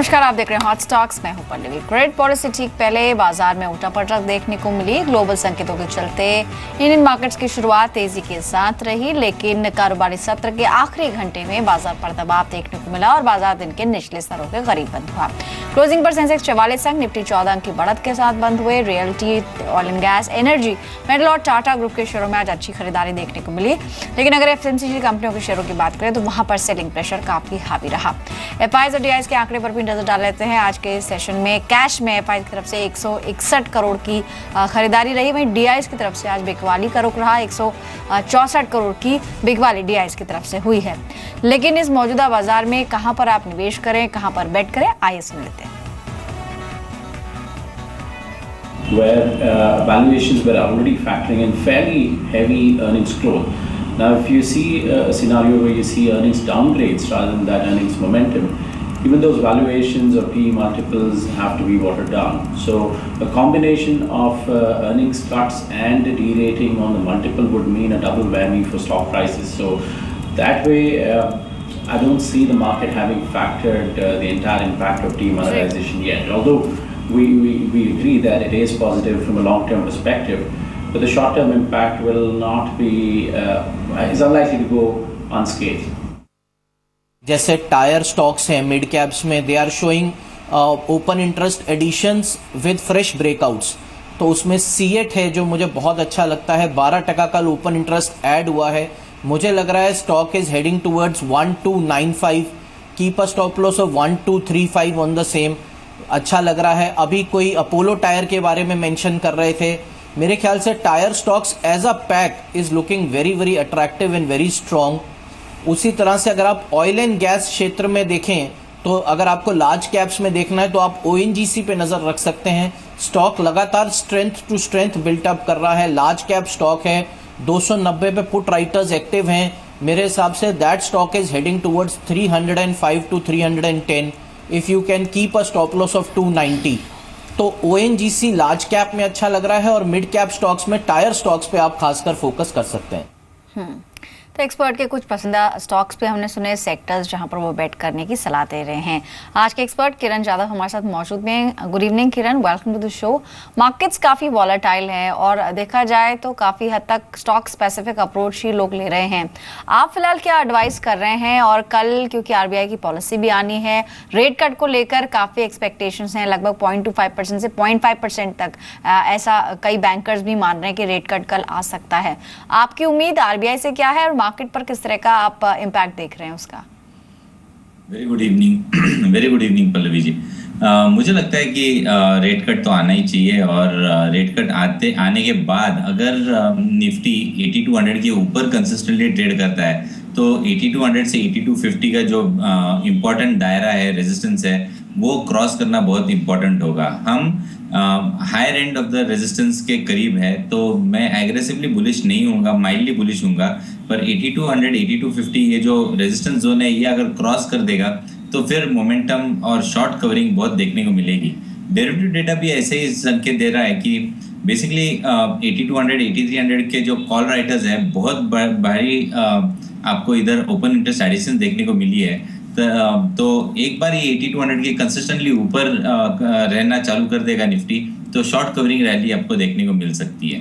नमस्कार, आप देख रहे हैं हॉट स्टॉक्स। मैं हूं पल्लवी। क्रेडिट पॉलिसी ठीक पहले बाजार में उठापटक देखने को मिली। ग्लोबल संकेतों के चलते इंडियन मार्केट्स की शुरुआत तेजी के साथ रही, लेकिन कारोबारी सत्र के आखिरी घंटे में बाजार पर दबाव देखने को मिला और बाजार दिन के निचले स्तरों के करीब बंद हुआ। क्लोजिंग पर सेंसेक्स 44 अंक, निफ्टी 14 अंक की बढ़त के साथ बंद हुए। Realty, oil and gas, energy, metal और टाटा ग्रुप के शेयरों में आज अच्छी खरीदारी देखने को मिली, लेकिन अगर एफएमसीजी कंपनियों के शेयरों की बात करें तो वहां पर सेलिंग प्रेशर काफी हावी रहा। एफआईज और डीआईज के आंकड़े पर भी नजर डाल लेते हैं। आज के सेशन में कैश में एफआईज की तरफ से 161 करोड़ की खरीदारी रही, वहीं डीआईज की तरफ से आज बिकवाली का रुख रहा। 164 करोड़ की बिकवाली डीआईज की तरफ से हुई है। लेकिन इस मौजूदा बाजार में कहां पर आप निवेश करें, कहां पर बेट करें, आइए सुन लेते हैं। Where valuations were already factoring in fairly heavy earnings growth. Now, if you see a scenario where you see earnings downgrades rather than that earnings momentum, even those valuations or PE multiples have to be watered down. So, a combination of earnings cuts and a de-rating on the multiple would mean a double whammy for stock prices. So, that way, I don't see the market having factored the entire impact of demonetization yet. Although we agree that it is positive from a long-term perspective, but the short-term impact will not be is unlikely to go unscathed. जैसे tyre stocks हैं mid caps में, they are showing open interest additions with fresh breakouts. तो उसमें CEAT है जो मुझे बहुत अच्छा लगता है, 12% का ओपन इंटरेस्ट ऐड हुआ है। मुझे लग रहा है stock is heading towards 1295, keep a stop loss of 1235 on the same. अच्छा लग रहा है। अभी कोई अपोलो टायर के बारे में मेंशन कर रहे थे, मेरे ख्याल से tyre stocks as a pack is looking very very attractive and very strong. उसी तरह से अगर आप ऑयल एंड गैस क्षेत्र में देखें तो अगर आपको लार्ज कैप्स में देखना है तो आप ओएनजीसी पे नज़र रख सकते हैं। स्टॉक लगातार स्ट्रेंथ टू स्ट्रेंथ बिल्टअप कर रहा है। लार्ज कैप स्टॉक है, 290 पे पुट राइटर्स एक्टिव हैं। मेरे हिसाब say that stock is heading towards 305 to 310 if you can keep a stop loss of 290। तो ओएनजीसी लार्ज कैप में अच्छा लग रहा है और मिड कैप स्टॉक्स में टायर स्टॉक्स पे आप खासकर फोकस कर सकते हैं। तो एक्सपर्ट के कुछ पसंदीदा स्टॉक्स पे हमने सुने सेक्टर्स जहां पर वो बेट करने की सलाह दे रहे हैं। आज के एक्सपर्ट किरण यादव हमारे साथ मौजूद हैं। Good evening Kiran, welcome to the show. Markets काफ़ी वॉलेटाइल हैं और देखा जाए तो काफ़ी हद तक स्टॉक स्पेसिफिक अप्रोच ही लोग ले रहे हैं। आप फिलहाल क्या एडवाइस कर रहे हैं? और कल क्योंकि आरबीआई की पॉलिसी भी आनी है, रेट कट को लेकर काफ़ी एक्सपेक्टेशंस हैं, लगभग 0.25% से 0.5% तक ऐसा कई बैंकर्स भी मान रहे हैं कि रेट कट कल आ सकता है। आपकी उम्मीद आरबीआई से क्या है और मार्केट पर किस तरह का आप इम्पैक्ट देख रहे हैं उसका? Very good evening Pallavi ji. मुझे लगता है कि रेट कट तो आना ही चाहिए और रेट कट आने के बाद अगर निफ्टी 8200 के ऊपर कंसिस्टेंटली ट्रेड करता है तो 8200 से 8250 का जो इम्पोर्टेंट दायरा है, रेजिस्टेंस है, वो क्रॉस करना बहुत इम्पोर्टेंट होगा। हम higher end of the resistance के करीब है, तो मैं एग्रेसिवली बुलिश नहीं हूँगा, माइल्डली बुलिश हूँगा। पर 8200 8250 ये जो रेजिस्टेंस जोन है, ये अगर क्रॉस कर देगा तो फिर मोमेंटम और शॉर्ट कवरिंग बहुत देखने को मिलेगी। डेरिवेटिव डेटा भी ऐसे ही संकेत दे रहा है कि बेसिकली 8200 8300 के जो कॉल राइटर्स हैं, बहुत भारी आपको इधर ओपन इंटरेस्ट एडिशन देखने को मिली है। तो एक बार ये 8200 के कंसिस्टेंटली ऊपर रहना चालू कर देगा निफ्टी, तो शॉर्ट कवरिंग रैली आपको देखने को मिल सकती है।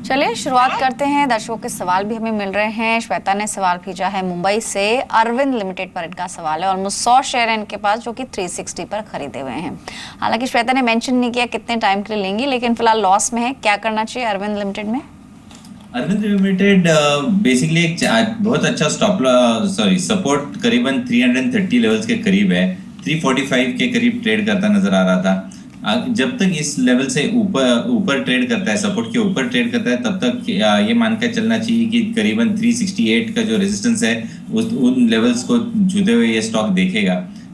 चलिए शुरुआत करते हैं। दर्शकों के सवाल भी हमें मिल रहे हैं। श्वेता ने सवाल भेजा है मुंबई से। अरविंद लिमिटेड पर इनका सवाल है। ऑलमोस्ट 100 शेयर है इनके पास जो कि 360 पर खरीदे हुए हैं। हालांकि श्वेता ने मेंशन नहीं किया कितने टाइम के लिए लेंगी, लेकिन फिलहाल लॉस में है। क्या करना चाहिए अरविंद लिमिटेड में? अरविंद लिमिटेड बेसिकली एक बहुत अच्छा सपोर्ट करीबन 330 लेवल्स के करीब है। 345 के करीब ट्रेड करता नजर आ रहा था। जब तक इस लेवल से ऊपर ट्रेड करता है, सपोर्ट के ऊपर ट्रेड करता है, तब तक ये मानकर चलना चाहिए कि करीबन 368 का जो रेजिस्टेंस है उन लेवल्स को छूते हुए ये स्टॉक देखेगा।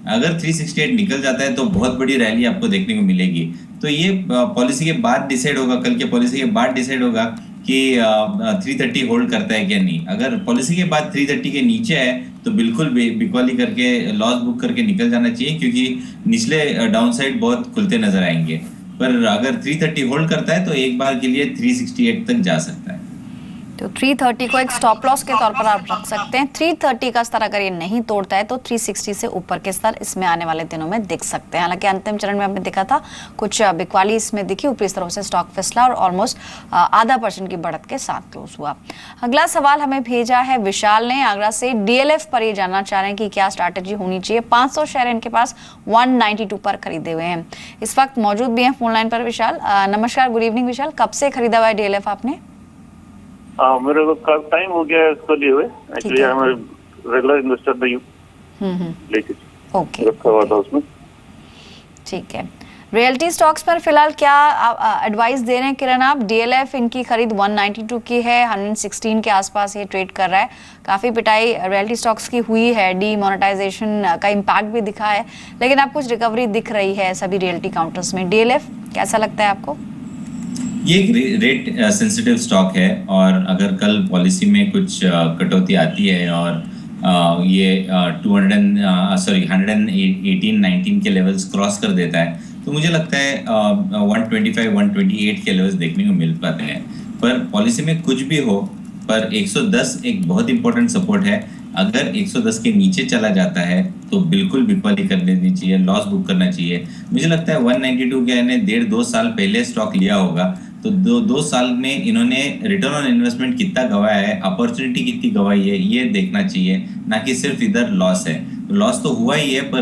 अगर 368 निकल जाता है तो बहुत बड़ी रैली आपको देखने को मिलेगी। तो ये पॉलिसी के बाद डिसाइड होगा, कल के पॉलिसी के बाद डिसाइड होगा कि 330 होल्ड करता है क्या नहीं। अगर पॉलिसी के बाद 330 के नीचे है तो बिल्कुल बिकवाली करके लॉस बुक करके निकल जाना चाहिए, क्योंकि निचले डाउन साइड बहुत खुलते नजर आएंगे। पर अगर 330 होल्ड करता है तो एक बार के लिए 368 तक जा सकता है। तो 330 को एक स्टॉप लॉस के तौर पर आप रख सकते हैं। 330 का स्तर अगर ये नहीं तोड़ता है तो 360 से ऊपर के स्तर इसमें आने वाले दिनों में दिख सकते हैं। हालांकि अंतिम चरण में हमने देखा था कुछ बिकवाली इसमें दिखी, ऊपरी स्तरों से स्टॉक फिसला और ऑलमोस्ट 0.5% की बढ़त के साथ क्लोज हुआ। अगला सवाल हमें भेजा है विशाल ने आगरा से। डीएलएफ पर ये जानना चाह रहे हैं कि क्या स्ट्रैटेजी होनी चाहिए। 500 शेयर इनके पास 192 पर खरीदे हुए हैं, इस वक्त मौजूद भी हैं फोन लाइन पर विशाल। नमस्कार, गुड इवनिंग विशाल। कब से खरीदा हुआ है डीएलएफ आपने? मेरे को कब टाइम हो गया इसको लिए हुए। एक्चुअली मैं रेगुलर इन्वेस्टर नहीं हूँ, लेकिन ओके, रखा हुआ था उसमें। ठीक है। रियल्टी स्टॉक्स पर फिलहाल क्या एडवाइस दे रहे हैं किरण आप? डीएलएफ इनकी खरीद 192 की है, 116 के आसपास ये ट्रेड कर रहा है। काफी पिटाई रियल्टी स्टॉक्स की हुई है, डीमोनेटाइजेशन का इम्पैक्ट भी दिखा है, लेकिन आप कुछ रिकवरी दिख रही है सभी रियल्टी काउंटर्स में। डीएलएफ कैसा लगता है आपको? ये एक रेट सेंसिटिव स्टॉक है और अगर कल पॉलिसी में कुछ कटौती आती है और ये 118-19 के लेवल्स क्रॉस कर देता है तो मुझे लगता है 125-128 के लेवल्स देखने को मिल पाते हैं। पर पॉलिसी में कुछ भी हो, पर 110 एक बहुत इंपॉर्टेंट सपोर्ट है। अगर 110 के नीचे चला जाता है तो बिल्कुल बिकवाली कर लेनी चाहिए, लॉस बुक करना चाहिए। मुझे लगता है 192 के यानी 1.5-2 साल पहले स्टॉक लिया होगा तो दो साल में इन्होंने रिटर्न ऑन इन्वेस्टमेंट कितना गवाया है, अपॉर्चुनिटी कितनी गवाई है, ये देखना चाहिए, ना कि सिर्फ इधर लॉस है। लॉस तो हुआ ही है पर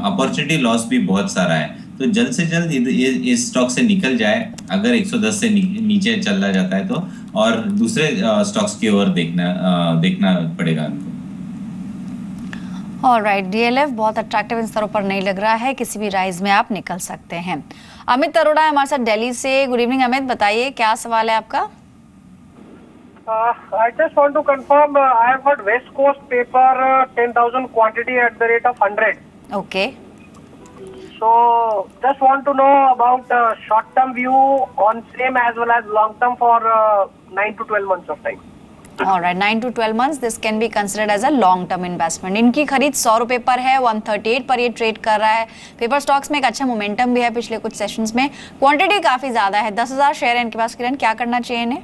अपॉर्चुनिटी लॉस भी बहुत सारा है। तो जल्द से जल्द इस स्टॉक से निकल जाए अगर 110 से नीचे चला जाता है तो, और दूसरे स्टॉक्स की ओर देखना पड़ेगा उनको। ऑलराइट, डीएलएफ बहुत अट्रैक्टिव इन स्तरों पर नहीं लग रहा है, किसी भी राइज में आप निकल सकते हैं। अमित अरोड़ा है हमारे साथ दिल्ली से। गुड इवनिंग अमित, बताइए क्या सवाल है आपका? I just want to confirm, I have got West Coast paper 10,000 quantity at the rate of 100. Okay, So just want to know about short-term view on same as well as long-term for 9 to 12 months of time. Alright, 9 to 12 months this can be considered as a long term investment. इनकी खरीद 100 रुपए पर है, 138 पर ये trade कर रहा है। पेपर स्टॉक्स में एक अच्छा मोमेंटम भी है पिछले कुछ सेशंस में, क्वांटिटी काफी ज्यादा है, 10,000 शेयर है इनके पास। किरण, क्या करना चाहिए इन्हें?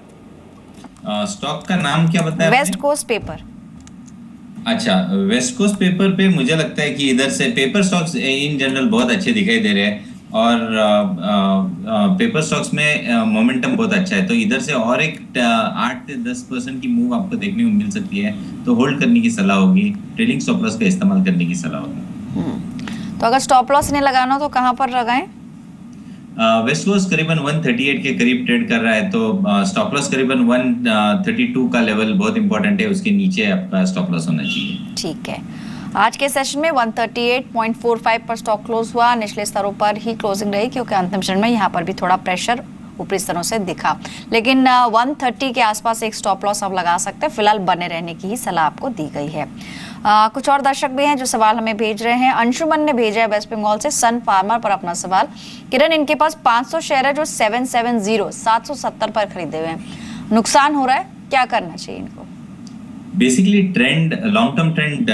स्टॉक का नाम क्या बताया वेस्ट कोस्ट पेपर। अच्छा, वेस्ट कोस्ट पेपर पे मुझे लगता है कि इधर से पेपर स्टॉक्स इन जनरल बहुत अच्छे दिखाई दे रहे हैं और पेपर स्टॉक्स में मोमेंटम बहुत अच्छा है, तो इधर से और एक 8 से 10% की मूव आपको देखने को मिल सकती है, तो होल्ड करने की सलाह होगी, ट्रेडिंग स्टॉप लॉस का इस्तेमाल करने की सलाह होगी। तो अगर स्टॉप लॉस इन्हें लगाना हो तो कहाँ पर लगाएं? वेस्ट कोस्ट करीबन 138 के करीब ट्रेड कर रहा है, तो स्टॉप लॉस करीबन 132 का लेवल बहुत इंपॉर्टेंट है, उसके नीचे आपका स्टॉप लॉस होना चाहिए। ठीक है, आज के सेशन में 138.45 पर स्टॉक क्लोज हुआ, निचले स्तरों पर ही क्लोजिंग रही क्योंकि अंतिम चरण में यहाँ पर भी थोड़ा प्रेशर ऊपरी स्तरों से दिखा, लेकिन 130 के आसपास एक स्टॉप लॉस आप लगा सकते हैं। फिलहाल बने रहने की ही सलाह आपको दी गई है। कुछ और दर्शक भी हैं जो सवाल हमें भेज रहे हैं। अंशुमन ने भेजा है वेस्ट बंगाल से सन फार्मर पर अपना सवाल। किरण, इनके पास 500 शेयर है जो 770 पर खरीदे हुए हैं, नुकसान हो रहा है, क्या करना चाहिए इनको? Basically trend long term trend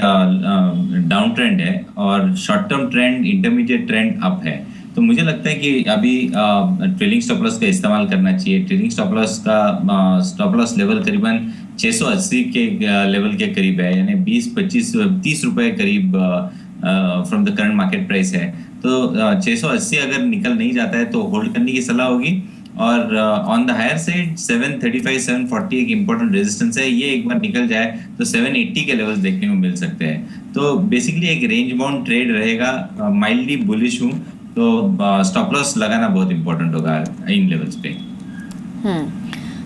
down trend है और short term trend intermediate trend up है, तो मुझे लगता है कि अभी ट्रेलिंग स्टॉप लॉस का इस्तेमाल करना चाहिए। ट्रेलिंग स्टॉप लॉस का स्टॉप लॉस लेवल करीबन 680 के लेवल के करीब है, यानी 20-25-30 रुपए करीब from the current market price है, तो 680 अगर निकल नहीं जाता है तो होल्ड करने की सलाह होगी। और ऑन द हायर साइड 735-740 एक इम्पोर्टेंट रेजिस्टेंस है, ये एक बार निकल जाए तो 780 के लेवल्स देखने को मिल सकते हैं। तो बेसिकली एक रेंज बाउंड ट्रेड रहेगा, माइल्डली बुलिश हूँ, तो स्टॉप लॉस लगाना बहुत इंपॉर्टेंट होगा इन लेवल्स पे।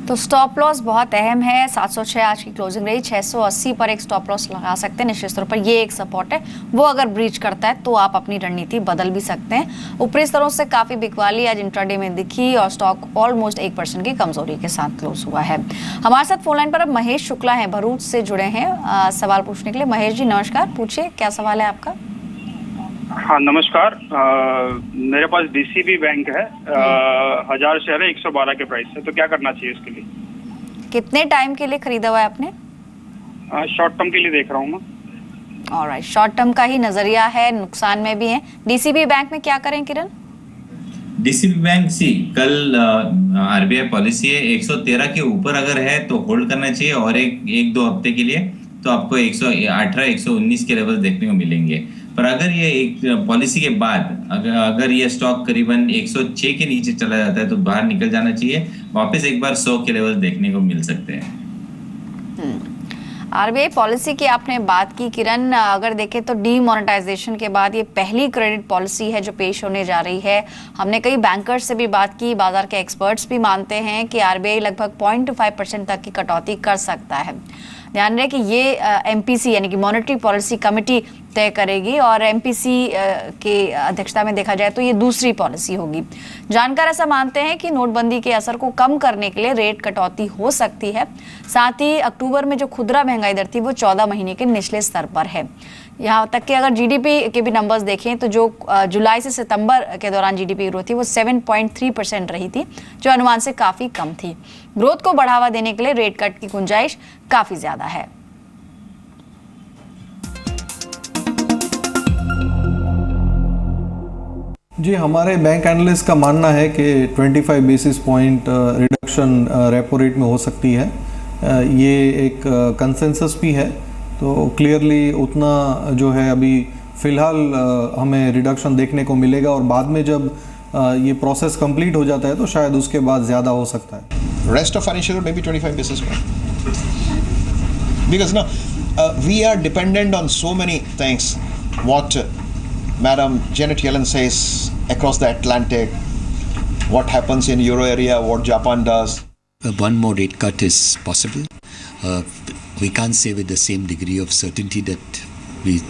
तो स्टॉप लॉस बहुत अहम है। 706 आज की क्लोजिंग रही, 680 पर एक स्टॉप लॉस लगा सकते हैं। निश्चित तौर पर ये एक सपोर्ट है, वो अगर ब्रीच करता है तो आप अपनी रणनीति बदल भी सकते हैं। ऊपरी स्तरों से काफी बिकवाली आज इंट्राडे में दिखी और स्टॉक ऑलमोस्ट 1% की कमजोरी के साथ क्लोज हुआ है। हमारे साथ फोन लाइन पर अब महेश शुक्ला हैं, भरूच से जुड़े हैं सवाल पूछने के लिए। महेश जी नमस्कार, पूछिए क्या सवाल है आपका? हाँ नमस्कार, मेरे पास डीसीबी बैंक है, 1000 शेयर है, 112 के प्राइस है, तो क्या करना चाहिए इसके लिए? कितने टाइम के लिए खरीदा हुआ है आपने? शॉर्ट टर्म के लिए देख रहा हूँ मैं। ऑलराइट, शॉर्ट टर्म का ही नजरिया है, नुकसान में भी है। डीसीबी बैंक में क्या करें किरण? डीसीबी बैंक कल आरबीआई पॉलिसी है 113 के ऊपर अगर है तो होल्ड करना चाहिए, और एक दो हफ्ते के लिए तो आपको 118 119 के लेवल देखने को मिलेंगे। पर अगर ये एक पॉलिसी के बाद अगर ये स्टॉक करीबन 106 के नीचे चला जाता है तो बाहर निकल जाना चाहिए, वापस एक बार 100 के लेवल देखने को मिल सकते हैं। आरबीआई पॉलिसी की आपने बात की किरण, अगर देखें तो डीमोनेटाइजेशन के बाद ये पहली क्रेडिट पॉलिसी है जो पेश होने जा रही है। हमने कई बैंकर्स से भी बात की, बाजार के एक्सपर्ट्स भी मानते हैं कि आरबीआई लगभग 0.25% तक की कटौती कर सकता है। ध्यान रहे कि ये एमपीसी यानी कि मॉनेटरी पॉलिसी कमेटी तय करेगी, और एमपीसी के अध्यक्षता में देखा जाए तो ये दूसरी पॉलिसी होगी। जानकार ऐसा मानते हैं कि नोटबंदी के असर को कम करने के लिए रेट कटौती हो सकती है। साथ ही अक्टूबर में जो खुदरा महंगाई दर थी वो 14 महीने के निचले स्तर पर है। यहाँ तक कि अगर जीडीपी के भी नंबर्स देखें तो जो जुलाई से सितंबर के दौरान जीडीपी ग्रोथ थी वो 7.3% रही थी, जो अनुमान से काफ़ी कम थी। ग्रोथ को बढ़ावा देने के लिए रेट कट की गुंजाइश काफ़ी ज़्यादा है। जी, हमारे बैंक एनालिस्ट का मानना है कि 25 basis point reduction repo rate में हो सकती है। ये एक कंसेंसस भी है, तो क्लियरली उतना जो है अभी फ़िलहाल हमें रिडक्शन देखने को मिलेगा, और बाद में जब ये प्रोसेस कंप्लीट हो जाता है तो शायद उसके बाद ज़्यादा हो सकता है। Rest of financial maybe 25 basis point. Because we are dependent on so many things. What Madam Janet Yellen says across the Atlantic, what happens in Euro area, what Japan does. One more rate cut is possible. We can't say with the same degree of certainty that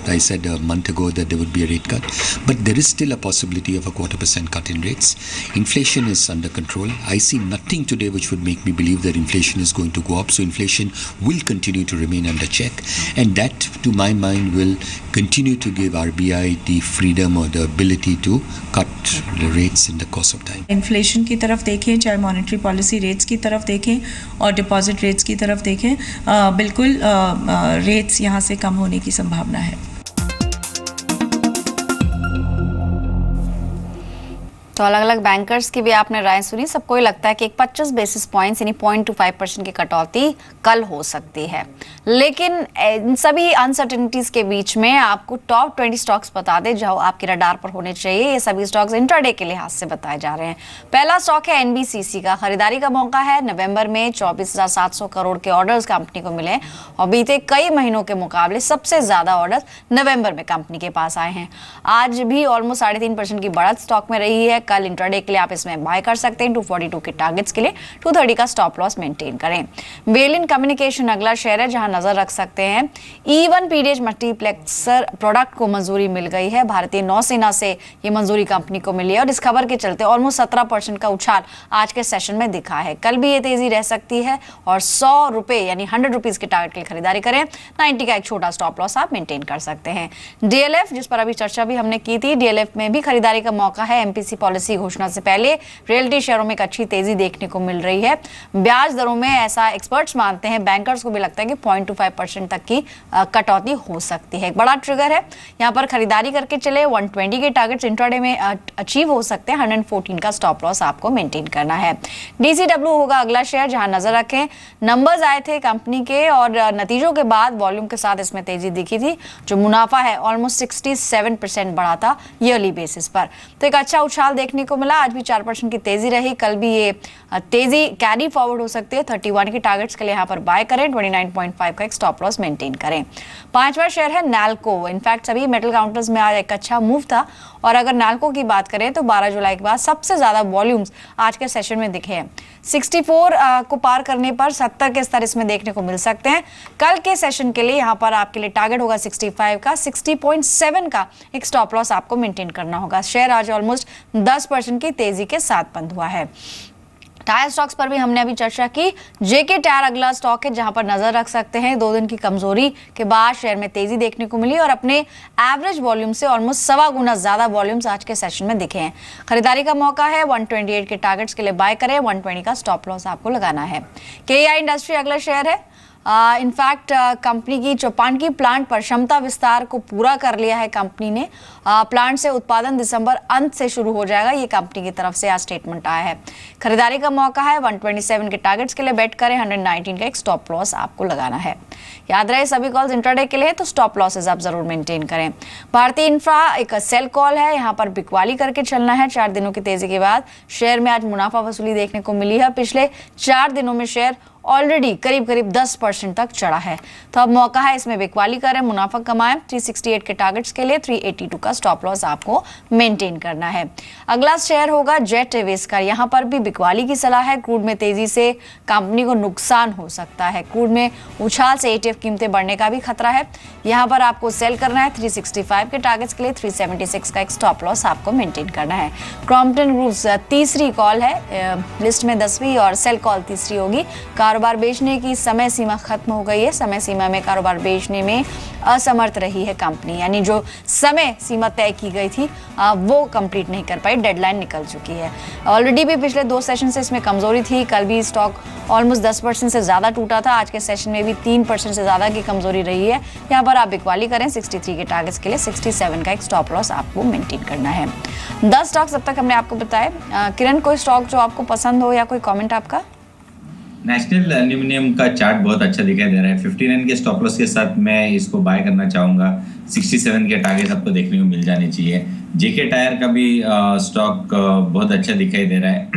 I said a month ago that there would be a rate cut, but there is still a possibility of a 0.25% cut in rates. Inflation is under control. I see nothing today which would make me believe that inflation is going to go up. So inflation will continue to remain under check, and that, to my mind, will continue to give RBI the freedom or the ability to cut the rates in the course of time. Inflation की तरफ देखें, चाहे monetary policy rates की तरफ देखें और deposit rates की तरफ देखें, बिल्कुल रेट्स यहाँ से कम होने की संभावना है। तो अलग अलग बैंकर्स की भी आपने राय सुनी। सबको ही लगता है कि एक 25 बेसिस पॉइंट्स यानी 0.25% की कटौती कल हो सकती है। लेकिन इन सभी अनसर्टेनिटीज के बीच में आपको टॉप 20 स्टॉक्स बता दें जो आपके रडार पर होने चाहिए। ये सभी स्टॉक्स इंट्राडे के लिहाज से बताए जा रहे हैं। पहला स्टॉक है एनबीसीसी का। खरीदारी का मौका है। नवंबर में 24,700 करोड़ के ऑर्डर्स कंपनी को मिले, और बीते कई महीनों के मुकाबले सबसे ज्यादा ऑर्डर्स नवंबर में कंपनी के पास आए हैं। आज भी ऑलमोस्ट 3.5% की बढ़त स्टॉक में रही है। कल इंट्राडे के लिए आप इसमें बाय कर सकते हैं। 242 के टारगेट्स के लिए 230 का स्टॉप लॉस मेंटेन करें। वेलिन कम्युनिकेशन अगला शेयर है जहां नजर रख सकते हैं। E1 पीडीएच मल्टीप्लेक्सर प्रोडक्ट को मंजूरी मिल गई है। भारतीय नौसेना से ये मंजूरी कंपनी को मिली है, और इस खबर के चलते ऑलमोस्ट 17% का उछाल आज के सेशन में दिखा है। कल भी ये तेजी रह सकती है, और 100 रुपए यानी 100 रुपीज के टारगेट के लिए खरीदारी करें। 90 का एक छोटा स्टॉप लॉस आप मेंटेन कर सकते हैं। डीएलएफ, जिस पर अभी चर्चा भी हमने की थी, डीएलएफ में भी खरीदारी का मौका है। एमपीसी पॉलिसी घोषणा से पहले रियल्टी शेयरों में एक अच्छी तेजी देखने को मिल रही है। ब्याज दरों में ऐसा एक्सपर्ट्स मानते हैं, बैंकर्स को भी लगता है कि 0.25% तक की कटौती हो सकती है। एक बड़ा ट्रिगर है, यहाँ पर खरीदारी करके चले। 120 के टारगेट्स इंट्राडे में अचीव हो सकते हैं। 114 का स्टॉप लॉस आपको मेंटेन करना है। डीसीडब्ल्यू होगा अगला शेयर जहां नजर रखें। नंबर्स आए थे कंपनी के, और नतीजों के बाद वॉल्यूम के साथ इसमें तेजी दिखी थी। जो मुनाफा है ऑलमोस्ट 67% बढ़ा था ईयरली बेसिस पर, तो एक अच्छा उछाल देखने को मिला। आज भी 4% की तेजी रही। कल भी ये तेजी कैरी फॉरवर्ड हो सकती है। 31 के टारगेट्स के लिए यहाँ पर बाय करें। 29.5 का एक स्टॉप लॉस मेंटेन करें। पांचवा शेयर है नैल्को। इनफैक्ट सभी मेटल काउंटर्स में आज एक अच्छा मूव था, और अगर नैल्को की बात करें तो 12 जुलाई के बाद सबसे ज्यादा वॉल्यूम्स आज के सेशन में दिखे हैं। 64 को पार करने पर 70 के स्तर इसमें देखने को मिल सकते हैं। कल के सेशन के लिए यहाँ पर आपके लिए टारगेट होगा 65 का। 60.7 का एक स्टॉप लॉस आपको मेंटेन करना होगा। शेयर आज ऑलमोस्ट 10% की तेजी के साथ बंद हुआ है। टायर स्टॉक्स पर भी हमने अभी चर्चा की। जेके टायर अगला स्टॉक है जहां पर नजर रख सकते हैं। 2 दिन की कमजोरी के बाद शेयर में तेजी देखने को मिली, और अपने एवरेज वॉल्यूम से ऑलमोस्ट 1.25 गुना ज्यादा वॉल्यूम्स आज के सेशन में दिखे हैं। खरीदारी का मौका है। 128 के टारगेट्स के लिए बाय करें। 120 का स्टॉप लॉस आपको लगाना है। केआई इंडस्ट्री अगला शेयर है। इनफैक्ट कंपनी की चौपानकी प्लांट पर क्षमता विस्तार को पूरा कर लिया है कंपनी ने। प्लांट से उत्पादन दिसंबर अंत से शुरू हो जाएगा, ये कंपनी की तरफ से आज स्टेटमेंट आया है। खरीदारी का मौका है, 127 के टारगेट्स के लिए बेट करें, 119 का एक स्टॉप लॉस आपको लगाना है। याद रहे सभी कॉल्स इंट्राडे के लिए, तो स्टॉप लॉसेज आप जरूर मेंटेन करें। भारतीय इंफ्रा एक सेल कॉल है, यहाँ पर बिकवाली करके चलना है। 4 दिनों की तेजी के बाद शेयर में आज मुनाफा वसूली देखने को मिली है। पिछले 4 दिनों में शेयर ऑलरेडी करीब 10% तक चढ़ा है, तो अब मौका है इसमें बिकवाली करें, मुनाफा कमाएं। 368 के टारगेट्स के लिए 382 का स्टॉप लॉस आपको मेंटेन करना है। अगला शेयर होगा जेट एयरवेज का। यहाँ पर भी बिकवाली की सलाह है। क्रूड में तेजी से कंपनी को नुकसान हो सकता है। क्रूड में उछाल से ETF कीमतें बढ़ने का भी खतरा है। यहाँ पर आपको सेल करना है। 365 के टारगेट्स के लिए 376 का एक स्टॉप लॉस आपको मेंटेन करना है। क्रॉम्पटन ग्रुप्स तीसरी कॉल है, लिस्ट में 10वीं और सेल कॉल तीसरी होगी। कारोबार बेचने की समय सीमा खत्म हो गई है। समय सीमा में कारोबार बेचने में असमर्थ रही है कंपनी, यानी जो समय सीमा तय की गई थी वो कंप्लीट नहीं कर पाई, डेडलाइन निकल चुकी है। ऑलरेडी भी पिछले 2 सेशन से इसमें कमजोरी थी। कल भी स्टॉक ऑलमोस्ट 10% से ज्यादा टूटा था। आज के सेशन में भी 3% से ज्यादा की कमजोरी रही है। यहाँ पर आप बिकवाली करें। 63 के टारगेट्स के लिए 67 का एक स्टॉप लॉस आपको मेंटेन करना है। 10 स्टॉक्स अब तक हमने आपको बताए। किरण, कोई स्टॉक जो आपको पसंद हो या कोई कॉमेंट आपका? नेशनल एल्यूमिनियम का चार्ट बहुत अच्छा दिखाई दे रहा है। 59 के स्टॉप लॉस के साथ मैं इसको बाय करना चाहूँगा। 67 के टारगेट आपको देखने को मिल जाने चाहिए। जेके टायर का भी स्टॉक बहुत अच्छा दिखाई दे रहा है।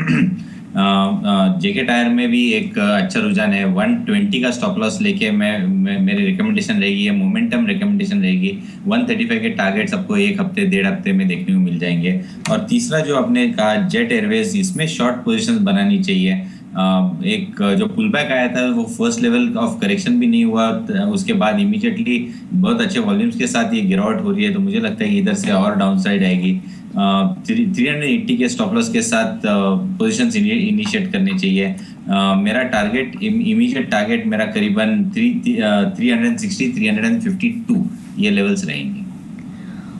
जेके टायर में भी एक अच्छा रुझान है। 120 का स्टॉप लॉस लेके मेरी रिकमेंडेशन रहेगी, ये मोमेंटम रिकमेंडेशन रहेगी। 135 के टारगेट्स आपको 1 हफ्ते 1.5 हफ्ते में देखने को मिल जाएंगे। और तीसरा जो आपने कहा जेट एयरवेज, इसमें शॉर्ट पोजीशंस बनानी चाहिए। एक जो पुल बैक आया था वो फर्स्ट लेवल ऑफ करेक्शन भी नहीं हुआ, उसके बाद इमीडिएटली बहुत अच्छे वॉल्यूम्स के साथ ये गिरावट हो रही है, तो मुझे लगता है कि इधर से और डाउन साइड आएगी। 380 के स्टॉप लॉस के साथ पोजीशंस इनिशिएट करने चाहिए। मेरा टारगेट इमीडिएट टारगेट मेरा करीबन 360 352 ये लेवल्स रहेंगे।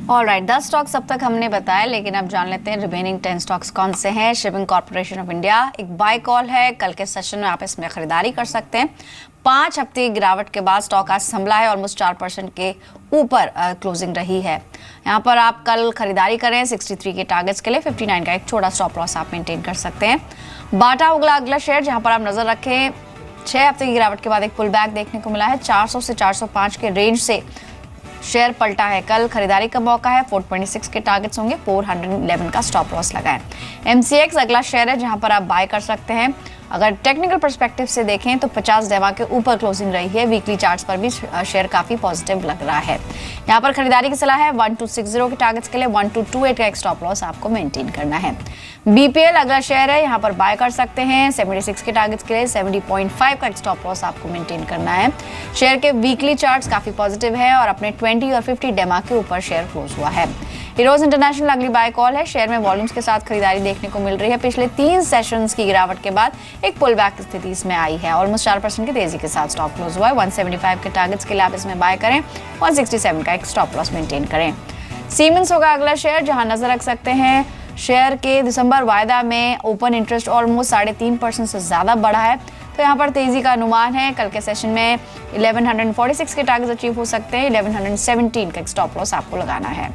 ऑलराइट, 10 स्टॉक्स अब तक हमने बताया, लेकिन अब जान लेते हैं रिमेनिंग 10 स्टॉक्स कौन से हैं। शिपिंग कॉर्पोरेशन ऑफ इंडिया एक बाय कॉल है। कल के सेशन में आप इसमें खरीदारी कर सकते हैं। 5 हफ्ते की गिरावट के बाद स्टॉक आज संभला है, ऑलमोस्ट 4% के ऊपर क्लोजिंग रही है। यहाँ पर आप कल खरीदारी करें। 63 के टारगेट्स के लिए 59 का एक छोटा स्टॉप लॉस आप मेंटेन कर सकते हैं। बाटा अगला शेयर जहाँ पर आप नजर रखें। 6 हफ्ते की गिरावट के बाद एक पुल बैक देखने को मिला है। 400 से 405 के रेंज से शेयर पलटा है। कल खरीदारी का मौका है। 426 के टारगेट्स होंगे। 411 का स्टॉप लॉस लगाएं। MCX अगला शेयर है जहां पर आप बाय कर सकते हैं। अगर टेक्निकल पर्सपेक्टिव से देखें तो 50 डेमा के ऊपर क्लोजिंग रही है। वीकली चार्ट्स पर भी शेयर काफी पॉजिटिव लग रहा है। यहाँ पर खरीदारी की सलाह है। 1260 के टारगेट्स के लिए 1228 का एक स्टॉप लॉस आपको मेंटेन करना है। BPL अगला शेयर है, यहाँ पर बाय कर सकते हैं। 76 के टारगेट्स के लिए 70.5 का एक स्टॉप लॉस आपको मेंटेन करना है। शेयर के वीकली चार्ट्स काफी पॉजिटिव है और अपने 20 और 50 डेमा के ऊपर शेयर क्लोज हुआ है। हीरोज इंटरनेशनल अगली बाय कॉल है। शेयर में वॉल्यूम्स के साथ खरीदारी देखने को मिल रही है। पिछले 3 सेशंस की गिरावट के बाद एक पुल बैक की स्थिति इसमें आई है। ऑलमोस्ट 4% की तेजी के साथ स्टॉक क्लोज हुआ है। 175 के टारगेट्स के लिए आप इसमें बाय करें। 167 का एक स्टॉप लॉस मेंटेन करें। सीमेंस होगा अगला शेयर जहां नजर रख सकते हैं। शेयर के दिसंबर वायदा में ओपन इंटरेस्ट ऑलमोस्ट 3.5% से ज्यादा बढ़ा है, तो यहाँ पर तेजी का अनुमान है। कल के सेशन में 1146 के टारगेट्स अचीव हो सकते हैं। 1117 का एक स्टॉप लॉस आपको लगाना है।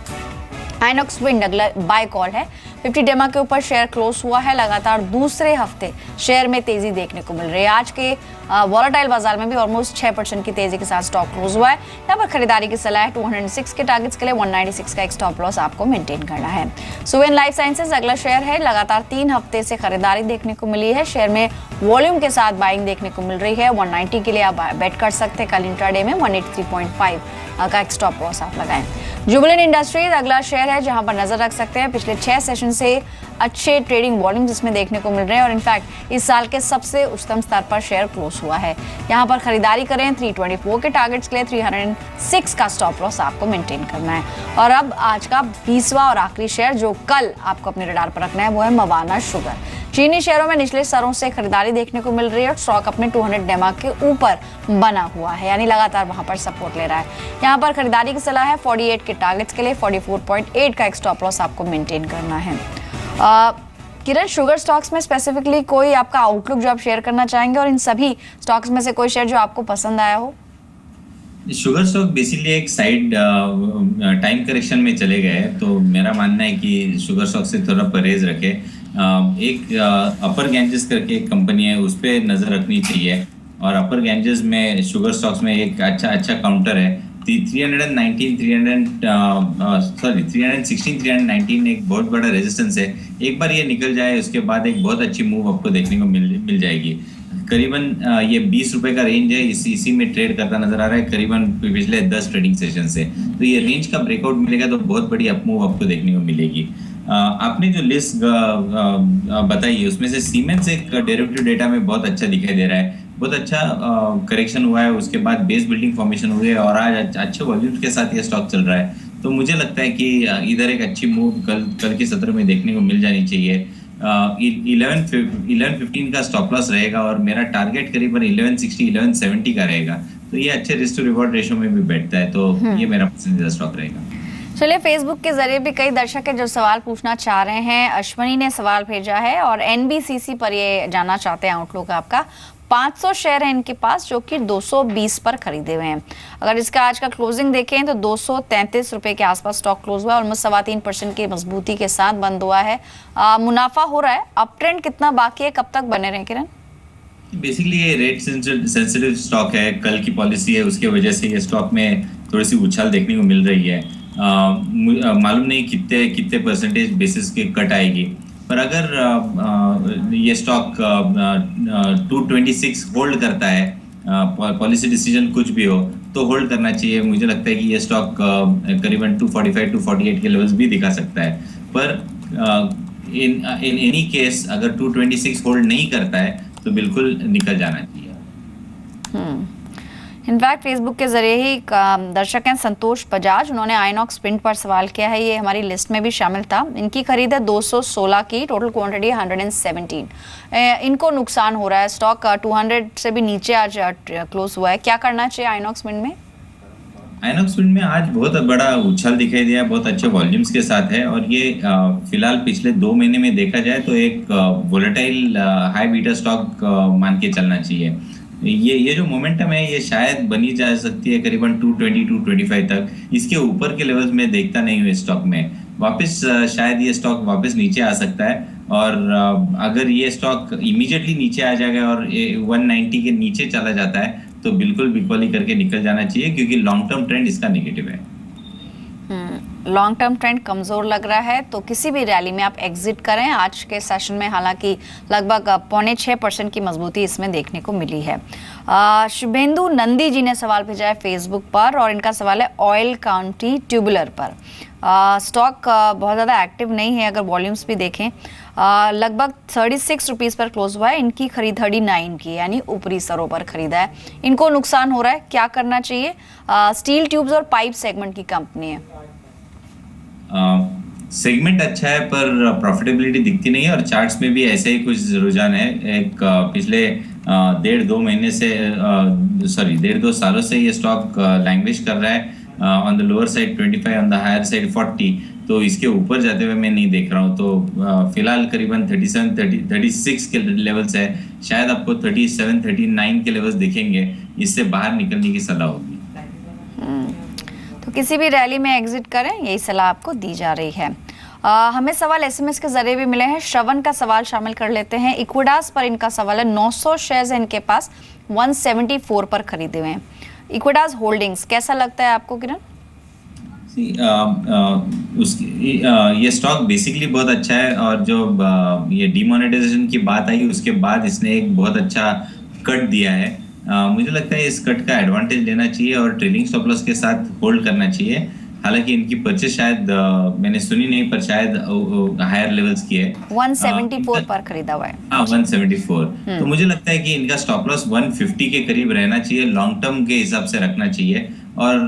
आइनॉक्स विंड अगला बाय कॉल है। 50 डेमा के ऊपर शेयर क्लोज हुआ है। लगातार दूसरे हफ्ते शेयर में तेजी देखने को मिल रही है। आज के वॉलेटाइल बाजार में भी ऑलमोस्ट 6% की तेजी के साथ स्टॉक क्लोज हुआ है। यहाँ पर खरीदारी की सलाह है। 206 के टारगेट्स के लिए 196 का एक स्टॉप लॉस आपको मेंटेन करना है। सुवेन लाइफ साइंसेज अगला शेयर है। लगातार 3 हफ्ते से खरीदारी देखने को मिली है। शेयर में वॉल्यूम के साथ बाइंग देखने को मिल रही है। 190 के लिए आप बेट कर सकते हैं। कल इंट्राडे में 183.5 का एक स्टॉप लॉस आप लगाएं। जुबिलेंट इंडस्ट्रीज अगला शेयर है जहां पर नजर रख सकते हैं। पिछले 6 सेशन से अच्छे ट्रेडिंग वॉल्यूम्स इसमें देखने को मिल रहे हैं और इनफैक्ट इस साल के सबसे उच्चतम स्तर पर शेयर क्लोज हुआ है। यहां पर खरीदारी करें। 324 के टारगेट्स के लिए 306 का स्टॉप लॉस आपको मेंटेन करना है। और अब आज का 20वां और आखिरी शेयर जो कल आपको अपने रडार पर रखना है वो है मवाना शुगर। चीनी शेयरों में निचले स्तरों से खरीदारी देखने को मिल रही है और स्टॉक अपने 200 डेमा के ऊपर बना हुआ है, यानी लगातार वहां पर सपोर्ट ले रहा है। यहां पर खरीदारी की सलाह है। 48 के टारगेट्स के लिए 44.8 का एक स्टॉप लॉस आपको मेंटेन करना है। किरण, शुगर स्टॉक्स में स्पेसिफिकली कोई आपका आउटलुक जो आप शेयर करना चाहेंगे, और इन सभी स्टॉक्स में से कोई शेयर जो आपको पसंद आया हो? शुगर स्टॉक बेसिकली एक साइड टाइम करेक्शन में चले गए, तो मेरा मानना है कि शुगर स्टॉक से थोड़ा परहेज रखे। एक अपर गैंजेस करके एक कंपनी है, उस पर नज़र रखनी चाहिए। और अपर गैंजेस में शुगर स्टॉक्स में एक अच्छा काउंटर है 316 319 एक बहुत बड़ा रेजिस्टेंस है। एक बार ये निकल जाए उसके बाद एक बहुत अच्छी मूव आपको देखने को मिल जाएगी। करीबन ये 20 रुपए का रेंज है, इसी में ट्रेड करता नजर आ रहा है करीबन पिछले 10 ट्रेडिंग सेशन से। तो ये रेंज का ब्रेकआउट मिलेगा तो बहुत बड़ी अपमूव आपको देखने को मिलेगी। आपने जो लिस्ट बताई है उसमें से सीमेंस एक डेरिवेटिव डेटा में बहुत अच्छा दिखाई दे रहा है, बहुत अच्छा करेक्शन हुआ है, उसके बाद बेस बिल्डिंग फॉर्मेशन हुई है और आज अच्छे वॉल्यूम्स के साथ ये स्टॉक चल रहा है। तो मुझे लगता है कि इधर एक अच्छी मूव कल के सत्र में देखने को मिल जानी चाहिए। 1115 का स्टॉप लॉस रहेगा और मेरा टारगेट करीबन 1160 1170 का रहेगा। तो ये अच्छे रिस्क टू रिवॉर्ड रेशो में भी बैठता है, तो ये मेरा पसंदीदा स्टॉक रहेगा। चलिए, फेसबुक के जरिए भी कई दर्शक है जो सवाल पूछना चाह रहे हैं। अश्वनी ने सवाल भेजा है और एनबीसीसी पर ये जानना चाहते हैं आउटलुक आपका। 500 शेयर है इनके पास जो कि 220 पर खरीदे हुए हैं। अगर इसका आज का क्लोजिंग देखें तो 233 रुपए के आसपास स्टॉक क्लोज हुआ है, ऑलमोस्ट 3.25% की मजबूती के साथ बंद हुआ है। मुनाफा हो रहा है। अप ट्रेंड कितना बाकी है, कब तक बने रहे किरण? बेसिकली ये रेट सेंसिटिव स्टॉक है, कल की पॉलिसी है, उसके वजह से ये स्टॉक में थोड़ी सी उछाल देखने को मिल रही है। मालूम नहीं कितने परसेंटेज बेसिस के कट आएगी, पर अगर ये स्टॉक 226 होल्ड करता है, पॉलिसी डिसीजन कुछ भी हो तो होल्ड करना चाहिए। मुझे लगता है कि ये स्टॉक करीबन 245 248 के लेवल्स भी दिखा सकता है, पर इन एनी केस अगर 226 होल्ड नहीं करता है तो बिल्कुल निकल जाना चाहिए। इनफैक्ट फेसबुक के जरिए ही दर्शक हैं संतोष बजाज, उन्होंने आइनॉक्स प्रिंट पर सवाल किया है। ये हमारी लिस्ट में भी शामिल था। इनकी खरीद है 216 की, टोटल क्वांटिटी 117। इनको नुकसान हो रहा है, स्टॉक 200 से भी नीचे आज क्लोज हुआ है। क्या करना चाहिए आइनॉक्स प्रिंट में? आइनॉक्स प्रिंट में आज बहुत बड़ा उछाल दिखाई दिया, बहुत अच्छे वॉल्यूम्स के साथ है और ये फिलहाल पिछले 2 महीने में देखा जाए तो एक वोलेटाइल हाई बीटा स्टॉक मान के चलना चाहिए। ये जो मोमेंटम है ये शायद बनी जा सकती है करीबन 220 225 तक। इसके ऊपर के लेवल्स में देखता नहीं हूँ स्टॉक में। वापस शायद ये स्टॉक वापस नीचे आ सकता है और अगर ये स्टॉक इमीडिएटली नीचे आ जाएगा और 190 के नीचे चला जाता है तो बिल्कुल बिकवाली करके निकल जाना चाहिए, क्योंकि लॉन्ग टर्म ट्रेंड इसका नेगेटिव है। लॉन्ग टर्म ट्रेंड कमजोर लग रहा है तो किसी भी रैली में आप एग्जिट करें। आज के सेशन में हालांकि लगभग 0.6% की मजबूती इसमें देखने को मिली है। शुभेंदु नंदी जी ने सवाल भेजा है फेसबुक पर और इनका सवाल है ऑयल काउंटी ट्यूबुलर पर। स्टॉक बहुत ज़्यादा एक्टिव नहीं है, अगर वॉल्यूम्स भी देखें लगभग 36 रुपीज़ पर क्लोज हुआ है। इनकी खरीद 39 की, यानी ऊपरी स्तरों पर खरीदा है। इनको नुकसान हो रहा है, क्या करना चाहिए? स्टील ट्यूब्स और पाइप सेगमेंट की कंपनी है। सेगमेंट अच्छा है पर प्रॉफिटेबिलिटी दिखती नहीं है और चार्ट्स में भी ऐसे ही कुछ रुझान है। एक पिछले 1.5-2 सालों से ये स्टॉक लैंग्वेज कर रहा है on the lower side 25, on the higher side 40। तो इसके ऊपर जाते हुए मैं नहीं देख रहा हूँ। तो फिलहाल करीबन 36 के लेवल्स है, शायद आपको 37 39 के लेवल्स दिखेंगे। इससे बाहर निकलने की सलाह होगी। तो किसी भी रैली में एग्जिट करें, यही सलाह आपको दी जा रही है। हमें सवाल एसएमएस के जरिए भी मिले हैं। श्रवण का सवाल शामिल कर लेते हैं। इक्विडास पर इनका सवाल है। 900 शेयर्स है इनके पास, 174 पर खरीदे हुए हैं। इक्विडास होल्डिंग्स कैसा लगता है आपको किरण? ये स्टॉक बेसिकली बहुत अच्छा है और जो ये डिमोनेटाइजेशन की बात आई उसके बाद इसने एक बहुत अच्छा कट दिया है। मुझे लगता है इस कट का एडवांटेज लेना चाहिए और ट्रेलिंग स्टॉप लॉस के साथ होल्ड करना चाहिए। हालांकि इनकी परचेस शायद मैंने सुनी नहीं, पर शायद हायर लेवल्स की है। 174 पर खरीदा हुआ है। 174। तो मुझे लगता है कि इनका स्टॉप लॉस 150 के करीब रहना चाहिए, लॉन्ग टर्म के हिसाब से रखना चाहिए। और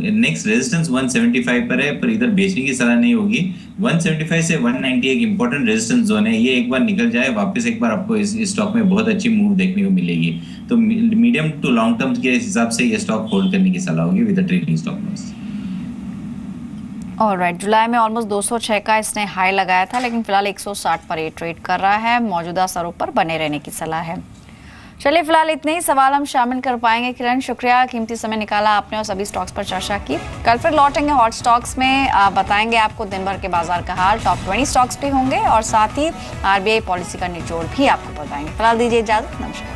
नेक्स्ट रेजिस्टेंस 175 पर है, पर इधर बेचने की सलाह नहीं होगी। 175 से 190 एक इंपॉर्टेंट रेजिस्टेंस जोन है, ये एक बार निकल जाए वापस एक बार आपको इस स्टॉक में बहुत अच्छी मूव देखने को मिलेगी। तो मीडियम टू लॉन्ग टर्म के हिसाब से ये स्टॉक होल्ड करने की सलाह होगी with a trailing stop loss. Alright, जुलाई में ऑलमोस्ट 206 का इसने हाई लगाया था, लेकिन फिलहाल 160 पर ये ट्रेड कर रहा है। मौजूदा स्तरों पर बने रहने की सलाह है। चलिए फिलहाल इतने ही सवाल हम शामिल कर पाएंगे। किरण, शुक्रिया, कीमती समय निकाला आपने और सभी स्टॉक्स पर चर्चा की। कल फिर लौटेंगे हॉट स्टॉक्स में, बताएंगे आपको दिन भर के बाजार का हाल, टॉप 20 स्टॉक्स भी होंगे और साथ ही RBI पॉलिसी का निचोड़ भी आपको बताएंगे। फिलहाल दीजिए इजाजत, नमस्कार।